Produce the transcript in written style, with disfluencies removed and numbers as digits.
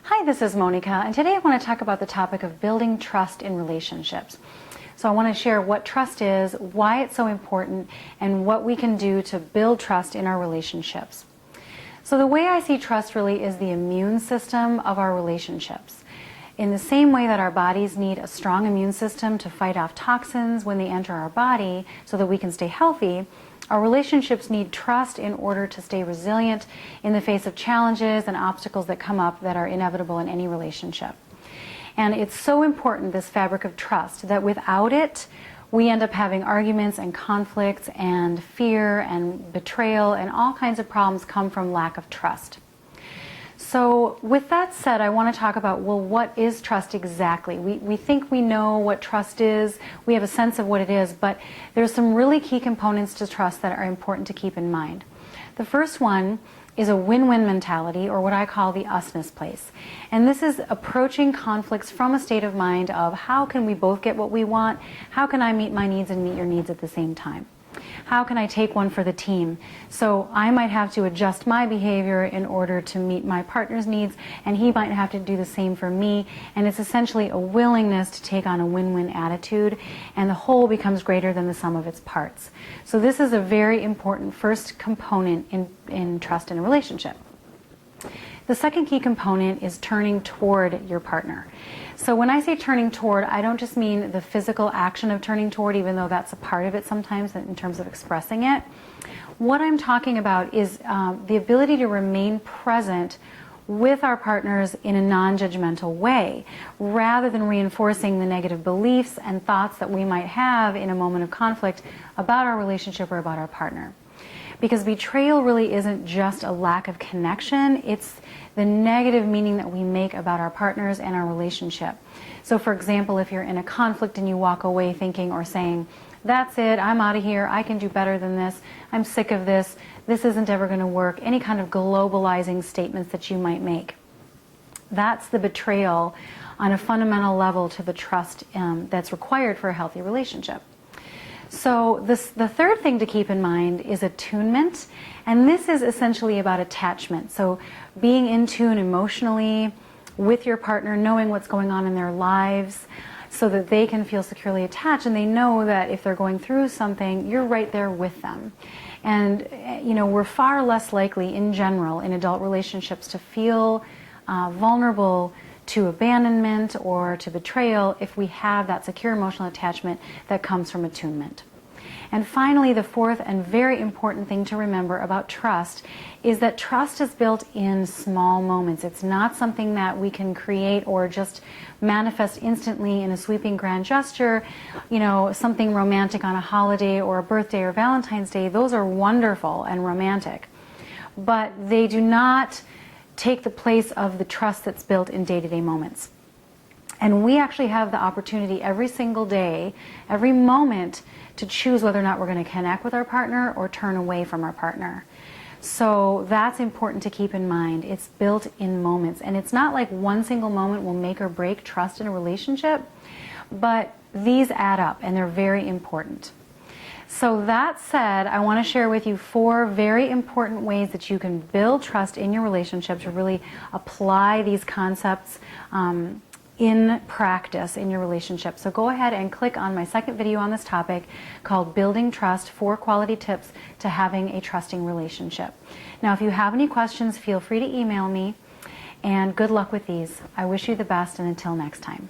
Hi, this is Monika, and today I want to talk about the topic of building trust in relationships. So I want to share what trust is, why it's so important, and what we can do to build trust in our relationships. So the way I see trust really is the immune system of our relationships. In the same way that our bodies need a strong immune system to fight off toxins when they enter our body so that we can stay healthy, our relationships need trust in order to stay resilient in the face of challenges and obstacles that come up that are inevitable in any relationship. And it's so important, this fabric of trust, that without it, we end up having arguments and conflicts and fear and betrayal, and all kinds of problems come from lack of trust. So with that said, I want to talk about, well, what is trust exactly? We think we know what trust is, we have a sense of what it is, but there's some really key components to trust that are important to keep in mind. The first one is a win-win mentality, or what I call the usness place. And this is approaching conflicts from a state of mind of how can we both get what we want? How can I meet my needs and meet your needs at the same time? How can I take one for the team? So I might have to adjust my behavior in order to meet my partner's needs, and he might have to do the same for me. And it's essentially a willingness to take on a win-win attitude, and the whole becomes greater than the sum of its parts. So this is a very important first component in trust in a relationship. The second key component is turning toward your partner. So when I say turning toward, I don't just mean the physical action of turning toward, even though that's a part of it sometimes in terms of expressing it. What I'm talking about is the ability to remain present with our partners in a non-judgmental way, rather than reinforcing the negative beliefs and thoughts that we might have in a moment of conflict about our relationship or about our partner. Because betrayal really isn't just a lack of connection, it's the negative meaning that we make about our partners and our relationship. So for example, if you're in a conflict and you walk away thinking or saying, that's it, I'm out of here, I can do better than this, I'm sick of this isn't ever going to work, any kind of globalizing statements that you might make. That's the betrayal on a fundamental level to the trust that's required for a healthy relationship. So the third thing to keep in mind is attunement, and this is essentially about attachment. So being in tune emotionally with your partner, knowing what's going on in their lives so that they can feel securely attached, and they know that if they're going through something, you're right there with them. And you know, we're far less likely in general in adult relationships to feel vulnerable to abandonment or to betrayal if we have that secure emotional attachment that comes from attunement. And finally, the fourth and very important thing to remember about trust is that trust is built in small moments. It's not something that we can create or just manifest instantly in a sweeping grand gesture, you know, something romantic on a holiday or a birthday or Valentine's Day. Those are wonderful and romantic, but they do not take the place of the trust that's built in day-to-day moments. And we actually have the opportunity every single day, every moment, to choose whether or not we're going to connect with our partner or turn away from our partner. So that's important to keep in mind. It's built in moments. And it's not like one single moment will make or break trust in a relationship, but these add up and they're very important. So that said, I want to share with you 4 very important ways that you can build trust in your relationship, to really apply these concepts in practice in your relationship. So go ahead and click on my second video on this topic called Building Trust: 4 Quality Tips to Having a Trusting Relationship. Now, if you have any questions, feel free to email me, and good luck with these. I wish you the best, and until next time.